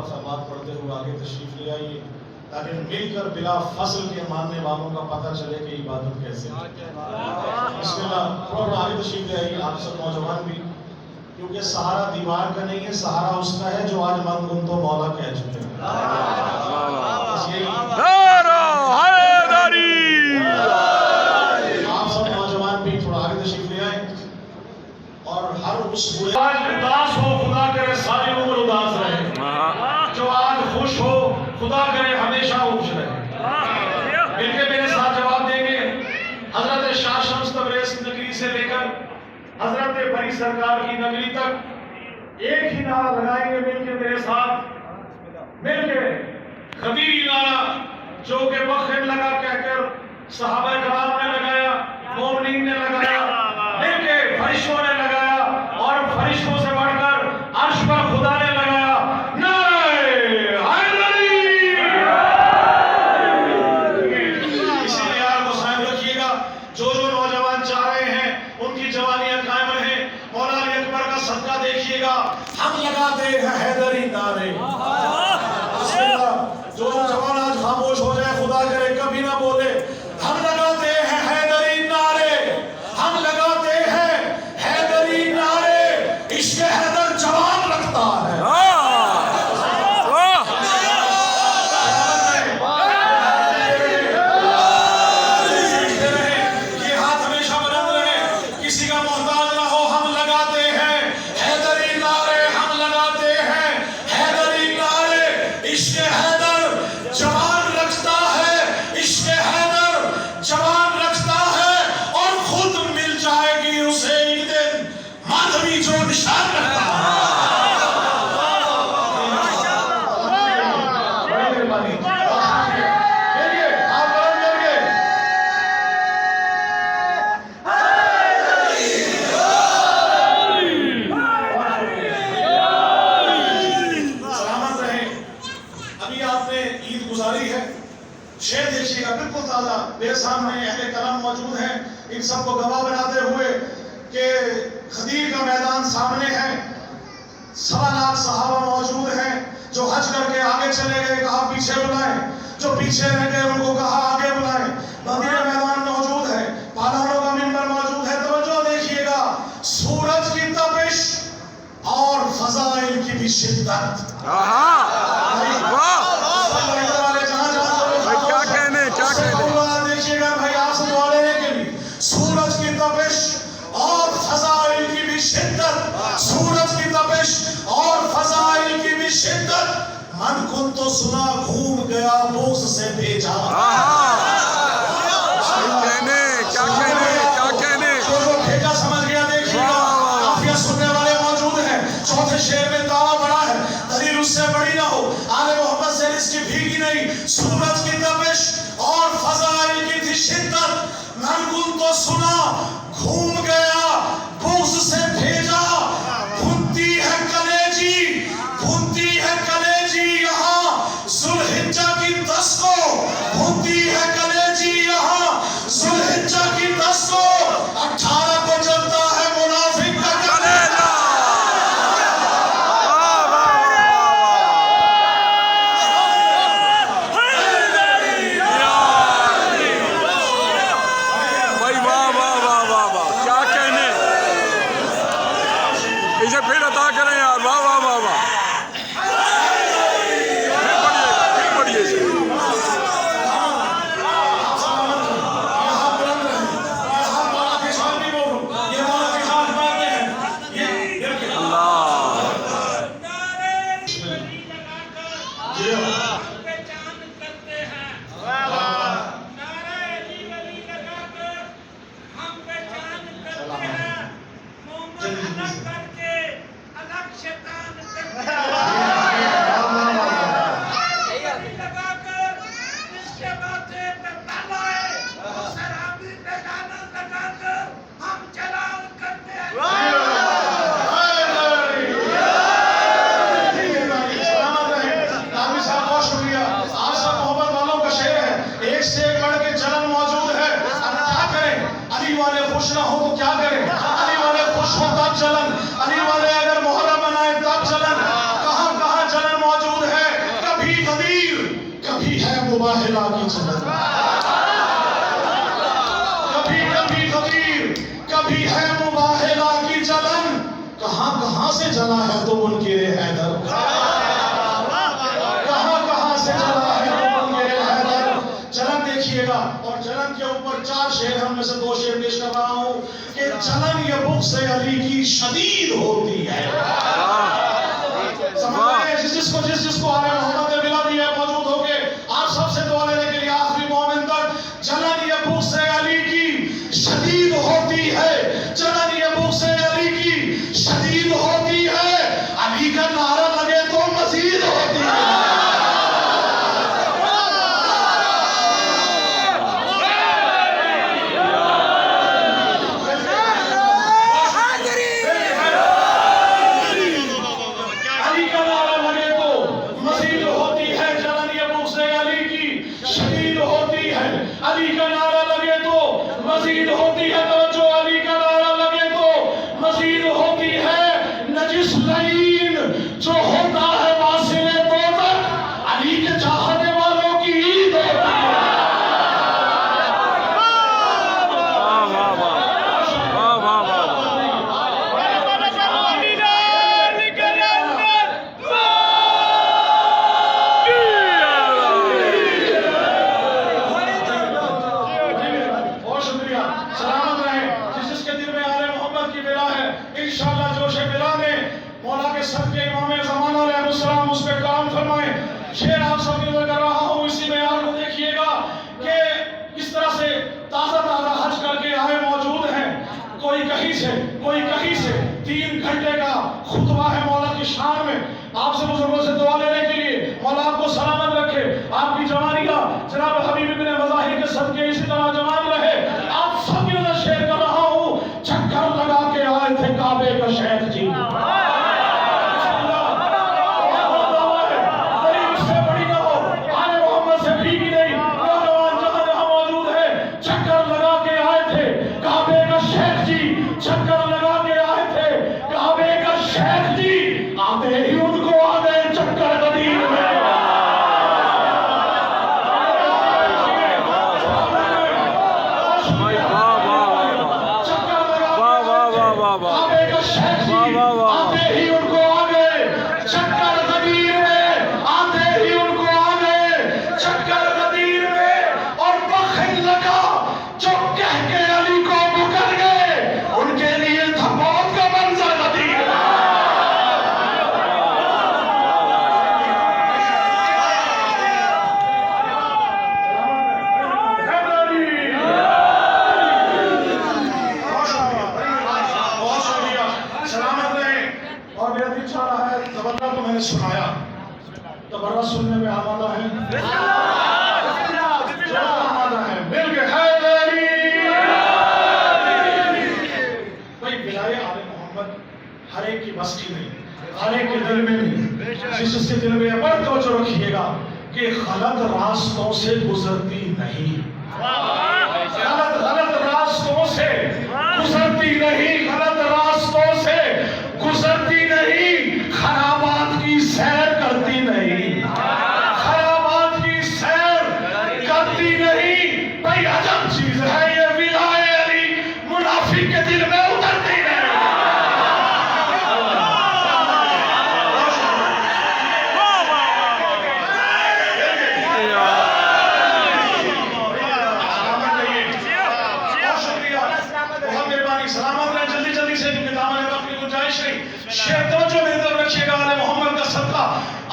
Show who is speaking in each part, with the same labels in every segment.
Speaker 1: सलावत पढ़ते हुए आगे तशरीफ ले आइए ताकि मिलकर बिला फसल के मानने वालों का पता चले कि इबादत कैसे बिस्मिल्लाह। थोड़ा आगे तशरीफ ले आइए आप सब नौजवान भी, क्योंकि सहारा दीवार का नहीं है, सहारा उसका है जो आज मन गुम तो मौला कह चुके हैं। आप सब नौजवान भी थोड़ा आगे तशरीफ ले आए और हर उस आज उदास हो खुदा करे सारी उम्र उदास रहे, जो आज खुश हो खुदा करे हमेशा खुश रहे। मिलके मेरे साथ जवाब देंगे। हजरत शाह शम्स तबरेज़ की नगरी से लेकर हजरत बरी सरकार की नगरी तक एक ही नारा लगाएंगे मिलके मेरे साथ, मिलके खदीरी नारा जो कि बखर लगा कहकर सहाबा कराम ने लगाया, मोमिनीन ने लगाया, मिलके फरिश्तों ने लगाया और फरिश्तों से बढ़कर अर्श पर खुदा ने लगाया। नारे हैदरी। इसीलिए यार को साहिब रखिएगा, जो जो नौजवान चाह रहे हैं उनकी जवानियां कायम रहे। मौला अली अकबर का सदका देखिएगा, हम लगाते हैं हैदरी नारे। जो जवान आज खामोश हो जाए खुदा करे कभी ना बोले, हम लगाते हैं हैदरी नारे, हम लगाते हैं हैदरी नारे। इश्क हैदर जवान रखता है। ये हाथ हमेशा बुलंद रहे, किसी का मोहताज ना हो। हम लगाते हैं हैदरी नारे, हम लगाते हैं हैदरी नारे। इश्क हैदर जवान रखता है, इश्क हैदर जवान रखता है और खुद मिल जाएगी उसे एक दिन माधवी जो निशान रखता है। बड़ी मेहरबानी। देखिए, आप बुलंद करके। सलामत रहें। अभी आपने ईद गुजारी है, शेर देखिएगा बिल्कुल ताज़ा मेरे सामने अहले कलाम मौजूद हैं, इन सबको गवाह बनाते हुए कि खदीर का मैदान सामने है। 1.25 लाख सहाबा मौजूद हैं जो हज करके आगे चले गए, कहा पीछे बुलाएं, जो पीछे रह गए उनको कहा आगे बुलाएं। मदीना मैदान मौजूद है, पालानों का मिंबर मौजूद है। तवज्जो देखिएगा, सूरज की तपिश और फजाइल की भी शिद्दत। देखिएगा भाई, आप सब दुआ लेने के लिए सूरज की तपिश और फजाइल की भी शिद्दत, सूरज की तपिश और फजाइल की भी शिद्दत। मन कुन तो सुना घूम गया बोस से भेजा। भेजा समझ गया। देखिएगा काफिया सुनने वाले मौजूद हैं। चौथे शेर में दावा बड़ा है, दलील उससे बड़ी ना हो। आले मोहम्मद से इसकी भीगी नहीं। सूरज की तपिश और फजाइल की थी शिद्दत। मन कुन तो सुना घूम गया बोस से भेजा। भुनती है कलेजी, भुनती है कलेजी यहाँ जुल्हिज्जा की 10 को। भुनती है कलेजी यहाँ जुल्हिज्जा की 10 को। 18 को जलता है मुनाफिक का कलेजा।
Speaker 2: इसे फिर अता करें यार, वाह वाह वाह वाह। फिर पढ़िए इसे।
Speaker 1: खुश ना हो तो क्या करें? अली वाले खुश हो तब जलन, अली वाले अगर मोहर्रम मनाए तब जलन। कहां कहां जलन मौजूद है। قدیر کبھی ہے مباہلہ کی چلن، کبھی کبھی قدیر کبھی ہے مباہلہ کی چلن، کہاں کہاں سے جلا ہے تو منکر حیدر، کہاں کہاں سے جلا ہے تو منکر حیدر۔ چلن دیکھیے گا، اور چلن کے اوپر 4 شعر ہم میں سے 2 شعر پیش کر رہا ہوں کہ چلن یہ بغض علی کی شدید ہوتی ہے۔ سمجھ رہے ہیں؟ جس کو آل محمد نے ملا دیا موجود ہو کے آپ سب سے دعا لینے کے لیے آخری مومن تک، چلن یہ بغض علی کی شدید ہوتی ہے، چلن یہ بغض علی کی شدید ہوتی ہے، علی کا نعرہ لگے تو مزید ہوتی ہے۔ علی کا نعرہ لگے تو مزید ہوتی ہے، توجہ، علی کا نعرہ لگے تو مزید ہوتی ہے۔ نجس لعین جو ہوتا ہے واصل دوزخ، علی کے چاہنے والوں کی عید ہوتی ہے۔ انشاءاللہ جوش بلا میں مولا کے صدقے امام زمانہ علیہ السلام اس پہ کام فرمائیں۔ شعر آپ سب کے کر رہا ہوں، اسی میں آپ دیکھیے گا کہ اس طرح سے تازہ حج کر کے آئے موجود ہیں، کوئی کہیں سے 3 گھنٹے کا خطبہ ہے مولا کی شان میں۔ آپ سے بزرگوں سے دعا لینے کے لیے مولا آپ کو سلامت رکھے، آپ کی جوانی کا جناب حبیب ابن مظاہر کے صدقے اسی طرح جوان رہے۔ آپ سب کے اندر شعر کر رہا ہوں، چکر لگا کے آئے تھے کعبے کا شیخ جی، چکر لگا کے آئے تھے کعبے کا شیخ جی، آتے ہی ان کو آ گئے چکر قدیر میں۔ کعبے کا شیخ جی، آتے ہی ان کو آ گئے چکر قدیر میں، آتے ہی ان کو آ گئے چکر قدیر میں، اور بخل لگا جو کہہ کے علی کو مکر گئے، ان کے لیے تھا موت کا منظر قدیر ہے۔ بہت شکریہ، سلامت رہیں۔ اور میرا دل چاہ رہا ہے، تبرہ تو میں نے سنایا، تبرہ سننے میں آمادہ ہے، آمادہ ہے، مل کے حیدری۔ بھائی بلائے آل محمد ہر ایک کی بس کی نہیں، ہر ایک کے دل میں نہیں، جس کے دل میں بڑھ توجہ رکھیے گا کہ غلط راستوں سے گزرتی نہیں، غلط راستوں سے گزرتی نہیں، غلط راستوں سے گزرتی نہیں، خرابات کی سیر کرتی نہیں، خرابات کی سیر کرتی نہیں۔ بھائی عجب چیز ہے یہ ولائے علی، منافق کے دل میں اترتی نہیں۔ سلامت رہیں، جلدی جلدی سے کیونکہ دامن وقت کی گنجائش نہیں۔ شعر توجہ میری طرف رکھیے گا، آل محمد کا صدقہ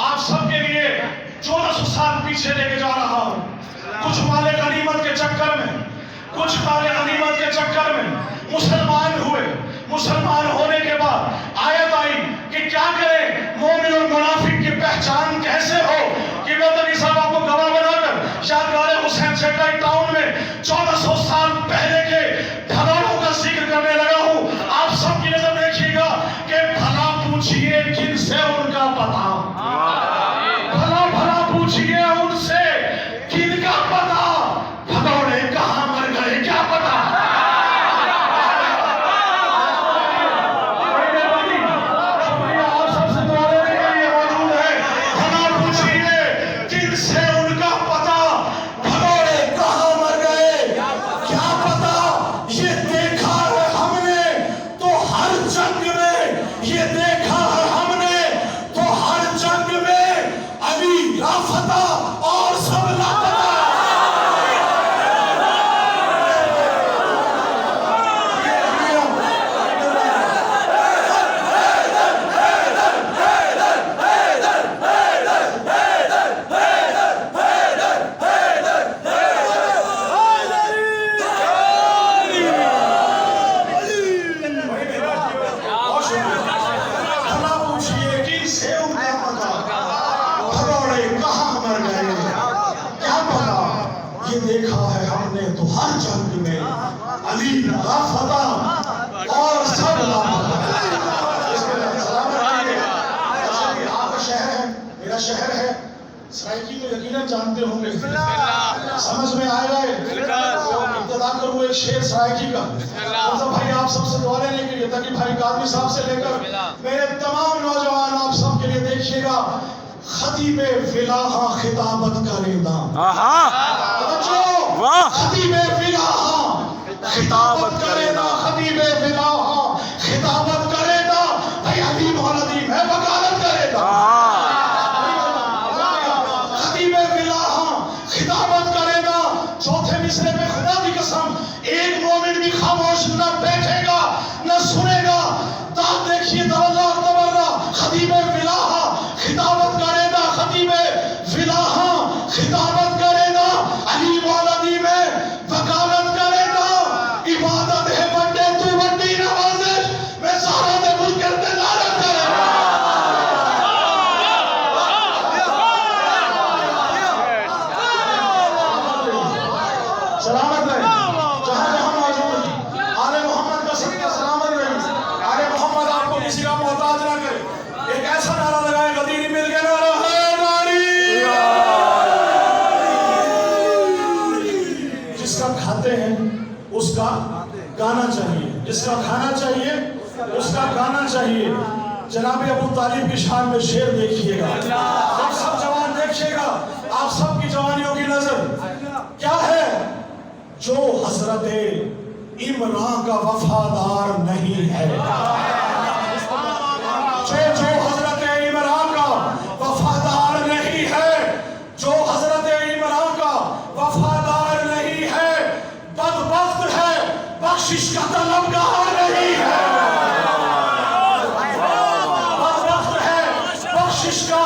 Speaker 1: آپ سب کے لیے 1400 سال پیچھے لے کے جا رہا ہوں۔ کچھ مال غنیمت کے چکر میں، کچھ مال غنیمت کے چکر میں مسلمان ہوئے، مسلمان ہونے کے بعد آیت آئی کہ کیا کریں، مومن اور منافق کی پہچان کیسے ہو، کہ میں تک صاحب آپ کو گواہ بنا کر شاہدگار حسین سیٹلائٹ ٹاؤن میں 1400 سال پہلے کے ڈھلانوں کا ذکر کرنے لگا ہوں۔ آپ سب کی نظر دیکھیے گا کہ بھلا پوچھئے کن سے ان کا پتہ، بھلا پوچھئے ان سے کن کا پتہ، بھگوڑے کہاں مر گئے کیا پتہ۔ شکریہ آپ سب किससे उनका पता, भगोड़े कहाँ मर गए क्या पता। ये देखा है हमने तो हर जंग में, ये देखा है हमने तो हर जंग में, अली लापता और सब लापता। ये देखा है हमने तो हर जंग में, अली लापता और सब लापता। आपका शहर है, मेरा शहर है सराइकी, तो यकीनन जानते होंगे, समझ में आएगा। इब्तिदा करूँ एक शेर सराइकी का, मतलब भाई आप सबसे दुआ लेने के लिए, ताकि भाई कादरी साहब से लेकर मेरे तमाम नौजवान आप सब के लिए देखिएगा। खतीबे फिलाहा खिताबत करेंदा, खतीबे फिलाहा खिताबत करेंदा, खतीबे फिलाहा खिताबत करेंदा, भाई अली मौलवी है वकालत करेंदा। खतीबे फिलाहा खिताबत करेंदा। चौथे मिसरे में खुदा की कसम एक मोमिन भी खामोश न बैठेगा न सुनेगा। दाद देखिए, तवल्ला तबर्रा, खतीबे फिलाहा खिताबत करेगा, खतीबे फिलाहा खिताबत करेगा, अली मौलवी में वकालत करेगा। इबादत है बड़े तू बड़ी नवाजिश में सारा दे मुल्क करते नारद करेगा। सलामत रहे जहां जहां मौजूद, आले मोहम्मद का सदका सलामत रहे। आले मोहम्मद आपको किसी का मोहताज ना करे। एक ऐसा नारा लगाए, गदीर मिल गया नारा है नारी। जिसका खाते हैं उसका गाना चाहिए, जिसका खाना चाहिए उसका गाना चाहिए। जनाब अबू तालिब की शान में शेर देखिएगा, आप सब जवान देखिएगा, आप सबकी जवानियों की नजर क्या है। जो हजरत इमरान का वफादार नहीं है, जो हजरत इमरान का वफादार नहीं है, जो हजरत इमरान का वफादार नहीं है, बदबख्त है, बख्शिश का तलबगार नहीं है। बदबख्त है, बख्शिश का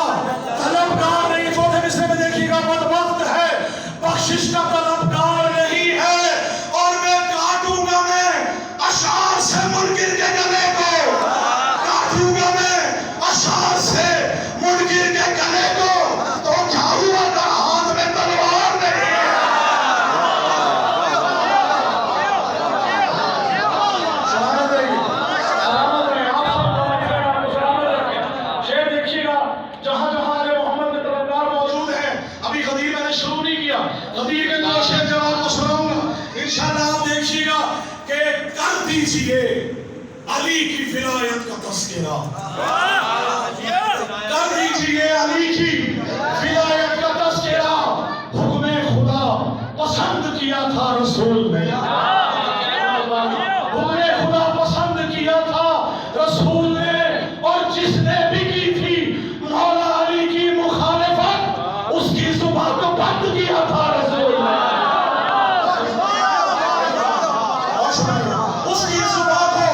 Speaker 1: तलबगार नहीं। चौथे मिसरे में देखिएगा, बदबख्त है, बख्शिश का तलबगार नहीं है। और मैं काटूंगा मैं अशार से मुनकिर के गले को, काटूंगा मैं अशार से मुनकिर के गले को, तो क्या हुआ तेरा हाथ में तलवार नहीं है। सलामत रहिए, सलामत रहिए, आप सब आपको सलामत रखें। शेर देखिएगा, जहां जहां आले मोहम्मद के तलबगार मौजूद हैं। अभी गदीर मैंने शुरू नहीं किया, गदीर के दो शेर जब आपको सुनाऊंगा इंशाअल्लाह आप देखिएगा कि कर दीजिए अली की विलायत का तस्करा, कर दीजिए अली की विलायत का तस्करा। हुक्मे खुदा पसंद किया था रसूल ने, हुक्मे खुदा पसंद किया था रसूल ने, और जिसने भी की थी मौला अली की मुखालिफत, उसकी जुबान को बंद किया था रसूल ने। उसकी जुबान को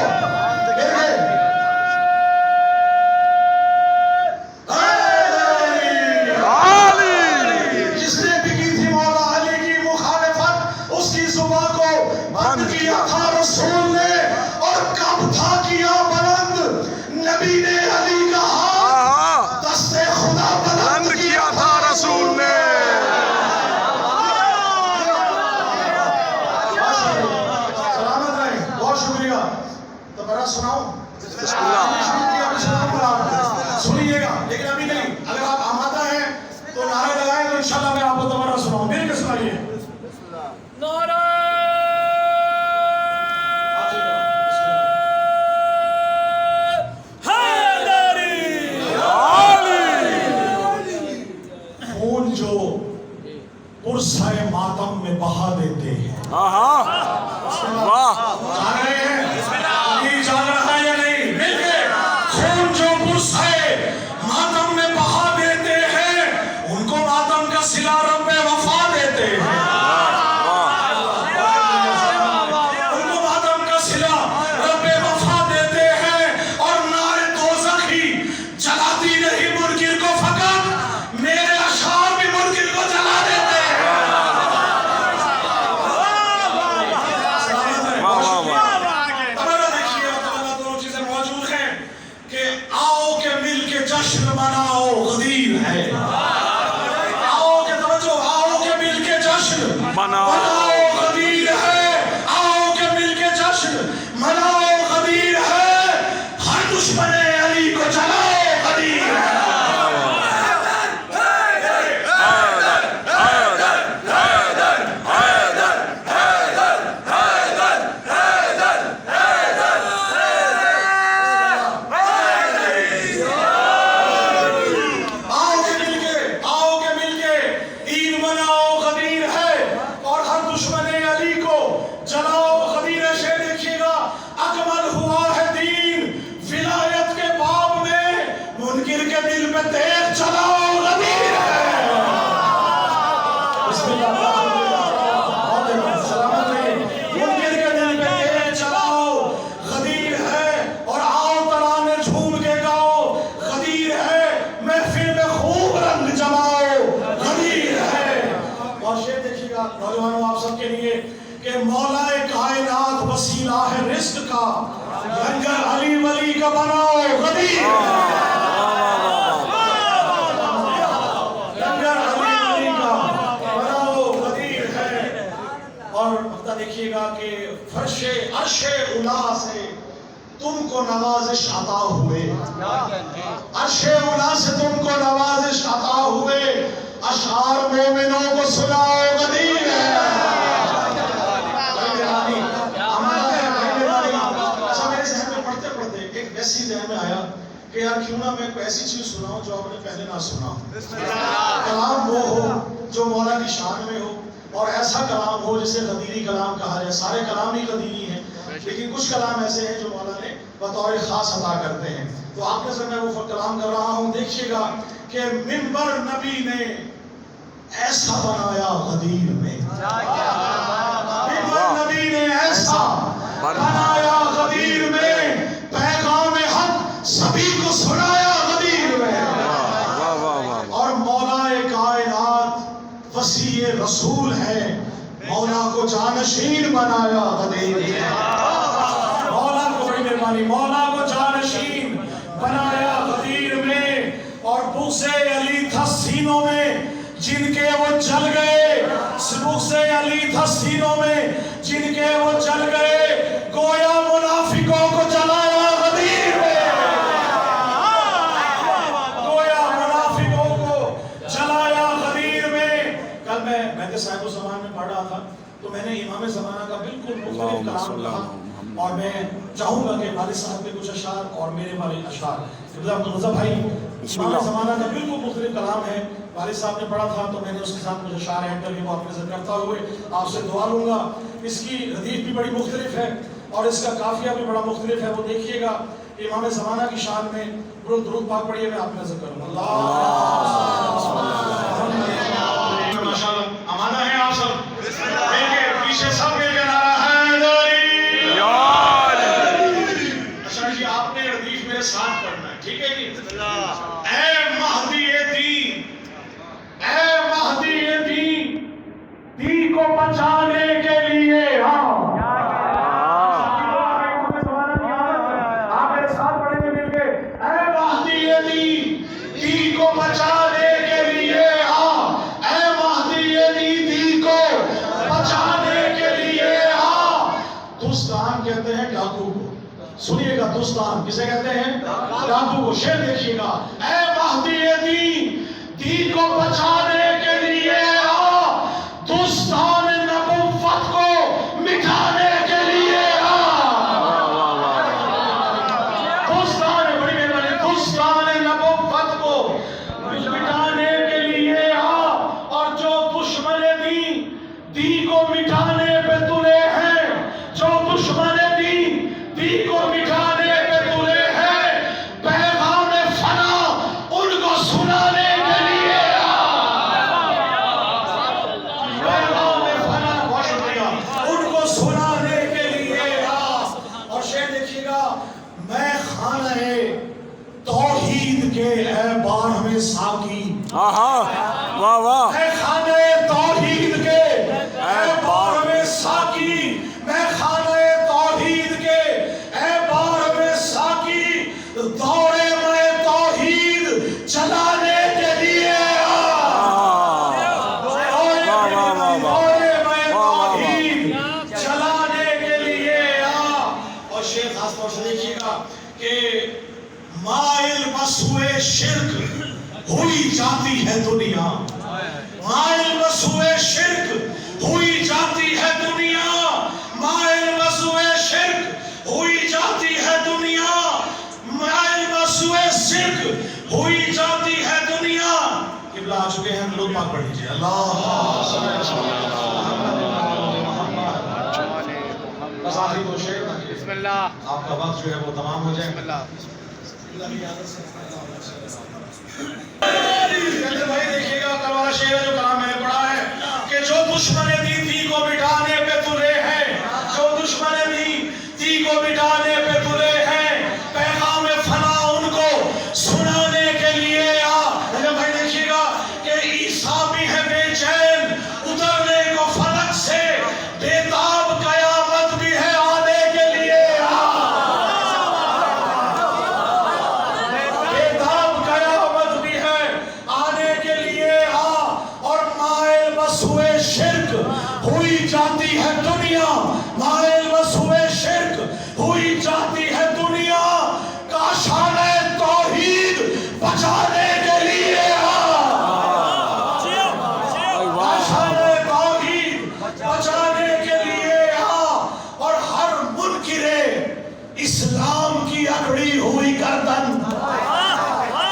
Speaker 1: जिसने भी की थी मौला अली की मुखालिफत, उसकी जुबान को خون جو پرسائے ماتم میں بہا دیتے ہیں.
Speaker 2: واہ
Speaker 1: جا رہے ہیں؟ یہ جا رہا ہے یا نہیں؟ مل کے خون جو پرسائے ماتم میں بہا دیتے ہیں ان کو ماتم کا صلہ رب وفا دیتے ہیں. ان کو ماتم کا صلہ رب وفا دیتے ہیں اور نار دوزخ ہی جلاتی نہیں منکر کو، فقط میرے اشعار بھی منکر کو جلا دیتے ہیں. جشن مناؤ غدیر ہے. آؤ کے توجہ، آؤ کے مل کے جشن مناؤ غدیر ہے. آؤ کے مل کے جشن مناؤ غدیر ہے. ہر دشمن علی کو جلاؤ غدیر ہے. نوجوانوں آپ سب کے لیے کہ مولا کائنات وسیلہ ہے رزق کا، لنگر علی ولی کا بناؤ غدیر. لنگر علی ولی کا بناؤ غدیر ہے. اور اب دیکھیے گا کہ فرش عرش اولا سے تم کو نوازش عطا ہوئے. عرش اولا سے تم کو نوازش عطا ہوئے. اشعار مومنوں کو سناؤ غدیر ہے. اچھا میرے ذہن میں پڑھتے پڑھتے ایک ایسی ذہن میں آیا کہ یار کیوں نہ میں کوئی ایسی چیز سناؤں جو آپ نے پہلے نہ سنا. کلام وہ ہو جو مولا کی شان میں ہو اور ایسا کلام ہو جسے غدیری کلام کہا جائے. سارے کلام ہی غدیری ہیں لیکن کچھ کلام ایسے ہیں جو مولا نے بطور خاص عطا کرتے ہیں. تو آپ کے سامنے وہ کلام کر رہا ہوں. دیکھیے گا کہ منبر نبی نے ایسا بنایا غدیر میں. منبر نبی نے ایسا بنایا غدیر میں. پیغام حق سبھی کو سنایا غدیر میں. اور مولا کائنات وسیع رسول ہے. مولا کو جانشین بنایا غدیر میں. مولا کو بڑی مہربانی، مولا کو جانشین بنایا غدیر میں. اور بغض علی تھا سینوں میں جن کے وہ جل گئے. بغض علی تھا سینوں میں جن کے وہ جل گئے. گویا منافقوں کو جلایا غدیر میں. گویا منافقوں کو جلایا غدیر میں. کل میں صاحب الزمان میں پڑھ رہا تھا تو میں نے امام زمانہ کا بالکل مختلف کلام کہا اور میں چاہوں گا کہ والد صاحب کے کچھ اشعار اور میرے والے اشعار. عبدالرضا بھائی امام زمانہ کا بالکل مختلف کلام ہے. والد صاحب نے پڑھا تھا تو میں نے اس کے ساتھ مجھے اشعار ایڈ کر کے وہ آپ نظر کرتا ہوئے آپ سے دعا لوں گا. اس کی ردیف بھی بڑی مختلف ہے اور اس کا قافیہ بھی بڑا مختلف ہے. وہ دیکھیے گا امام زمانہ کی شان میں درود پاک پڑھیے. میں آپ نظر کروں گا. امانہ ہے آپ سب پیچھے سب مل کے نعرہ حیدری. اچھا جی آپ نے ردیف میرے ساتھ پڑھنا ہے ٹھیک ہے جی. اے مہدی دین، اے مہدی دین، دین کو بچانے کے لیے آپ میرے ساتھ پڑھیں گے مل کے. اے مہدی دین، دین کو بچانے کے لیے اے مہدی دین کو بچانے کے لیے دوستان کہتے ہیں ڈاکو کو. سنیے گا دوستان کسے کہتے ہیں؟ ڈاکو کو. شعر دیکھیے گا. اے مہدی دین، دین کو بچانے کے لیے دوستان نبوت کو مٹانے کے لیے دوستان بڑی مہربانی دوستان نبوت کو مٹانے کے لیے मसुए शिर्क हुई जाती है दुनिया, माइल मसुए शिर्क हुई जाती है दुनिया, माइल मसुए शिर्क हुई जाती है दुनिया, माइल मसुए शिर्क हुई जाती है दुनिया। किबला आ चुके हैं, लोग पाक पढ़ लीजिए। बस आखिरी दो शेर आपका वक्त जो है वो तमाम हो जाए। भाई देखिएगा कल वाला शेर है जो कलाम मैंने पढ़ा है कि जो दुश्मन दी थी को मिटाने पे तुले हैं, जो दुश्मन दी को मिटाने पे तुले हैं, पैगाम फना उनको सुनाने के लिए आ। भाई देखिएगा कि ईसा भी है बेचैन उतरने को फलक से, बेताब कयामत भी है आने के लिए आ, बेताब कयामत भी है आने के लिए आ। और माइल मसुए शिर्क हुई जाती है दुनिया, माइल मसुए शिर्क हुई जाती है दुनिया, काशाने तौहीद बचाने के लिए आ, काशाने तौहीद बचाने के लिए आ। और हर मुनकिरे इस्लाम की अकड़ी हुई गर्दन,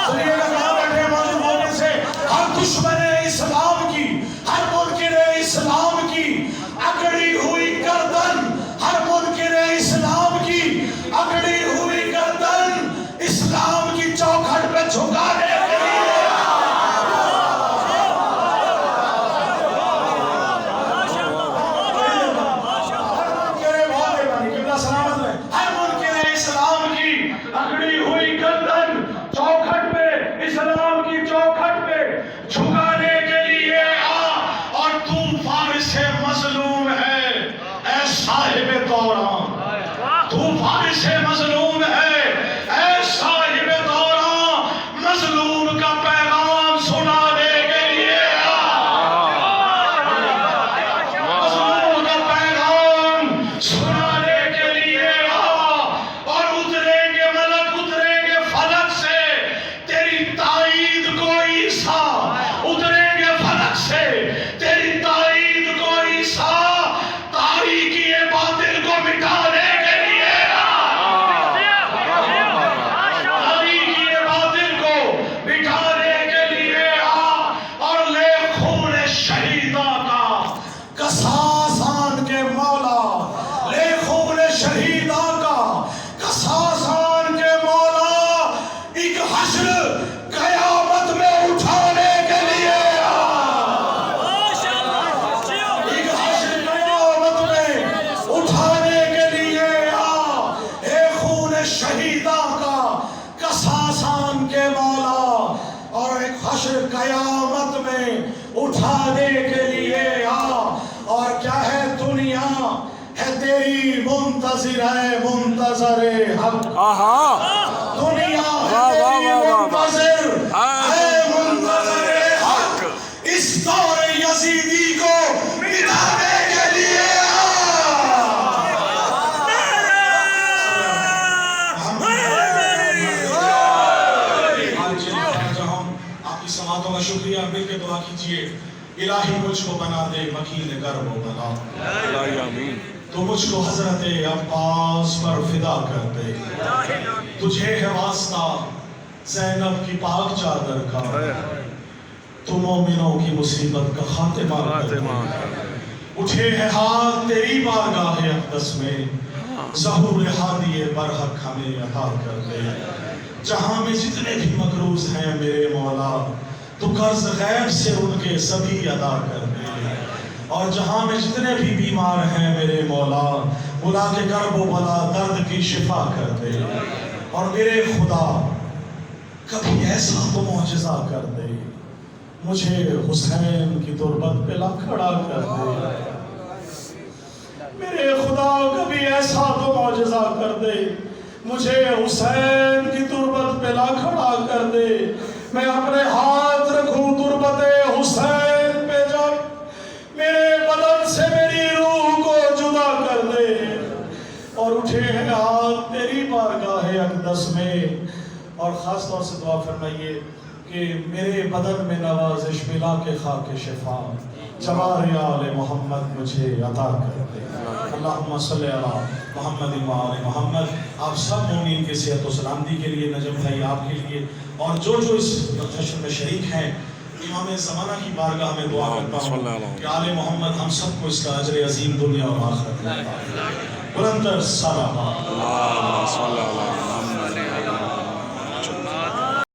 Speaker 1: सुनिएगा कहाँ बैठे मौजूद होने से, हर दुश्मन इस्लाम की, हर मुनकिरे इस्लाम की अकड़ी हुई गर्दन, हर मुनकिरे इस्लाम की अकड़ी हुई गर्दन, इस्लाम की चौखट पे झुकाने के लिए सलामत रहे। हर मुनकिरे इस्लाम की अकड़ी हुई गर्दन, चौखट पे, इस्लाम की चौखट पे झुकाने के लिए आ। और तू फारिस मजलूम है ऐ साहिब दौरान, तू फारिस मजलूम है ऐ साहिब दौरान, मजलूम का पैगाम सुनाने के लिए आ, मजलूम का पैगाम सुनाने के लिए आ। और उतरेंगे मलक, उतरेंगे फलक से तेरी ताईद को ईसा, उतरेंगे फलक से तेरी ताईद को ईसा, तारीकी बातिल को मिटाने के लिए आ, तारीकी बातिल को मिटाने के लिए आ। और ले खून शहीदा का कसासान के मौला, ले खून शहीदा का कसासान के मौला, एक हश्र कयामत में उठाने के लिए आ, एक हश्र कयामत में उठाने के लिए आ। ए खून शहीदा का कसासान के मौला, और एक हश्र कयामत में उठाने के लिए आ। और क्या है दुनिया है तेरी मुंतज़िर है मुंतज़रे हक, दुनिया है तेरी मुंतज़िर है मुंतज़रे हक, इस दौर यजीदी को मिटाने के लिए आपकी समातों का शुक्रिया, मिलकर दुआ कीजिए। इलाही मुझको बना दे मकीन गर्व बना, तो मुझको हजरत अब्बास पर फिदा कर दे, तुझे है वास्ता ज़ैनब की पाक चादर का, तो मोमिनों की मुसीबत का खातिमा कर दे। उठे है हाथ तेरी बारगाह अक़दस में, ज़हूर हादी बरहक हमें अता कर दे। जहां में जितने भी मकरूज हैं मेरे मौला, तो कर्ज गैब से उनके सभी अदा कर दे। और जहां में जितने भी बीमार हैं मेरे मौला, बुला के कर्ब बला दर्द की शिफा कर दे। और मेरे खुदा कभी ऐसा तो मौजज़ा कर दे, मुझे हुसैन की तुरबत पे ला खड़ा कर दे। मेरे खुदा कभी ऐसा तो मौजज़ा कर दे, मुझे हुसैन की तुरबत पे ला खड़ा कर दे। मैं अपने हाथ रखूं तुरबत हुसैन पे, जब मेरे बदन से मेरी रूह को जुदा कर दे। और उठे हैं हाथ तेरी बारगाह अक़दस में, اور خاص طور سے دعا فرمائیے کہ میرے بدن میں نوازش ملا کے خاک شفا جوار آل محمد مجھے عطا کر دے اللہم صلی علی محمد و آل محمد. آپ سب مومنین کے صحت و سلامتی کے لیے، نجم بھائی آپ کے لیے، اور جو اس جشن میں شریک ہیں، امام زمانہ کی بارگاہ میں دعا کرتا ہوں کہ آل محمد ہم سب کو اس کا اجر عظیم دنیا اور آخرت میں عطا فرمائے. بلند تر صلوات.
Speaker 2: اللہم صلی اللہ علیہ وسلم.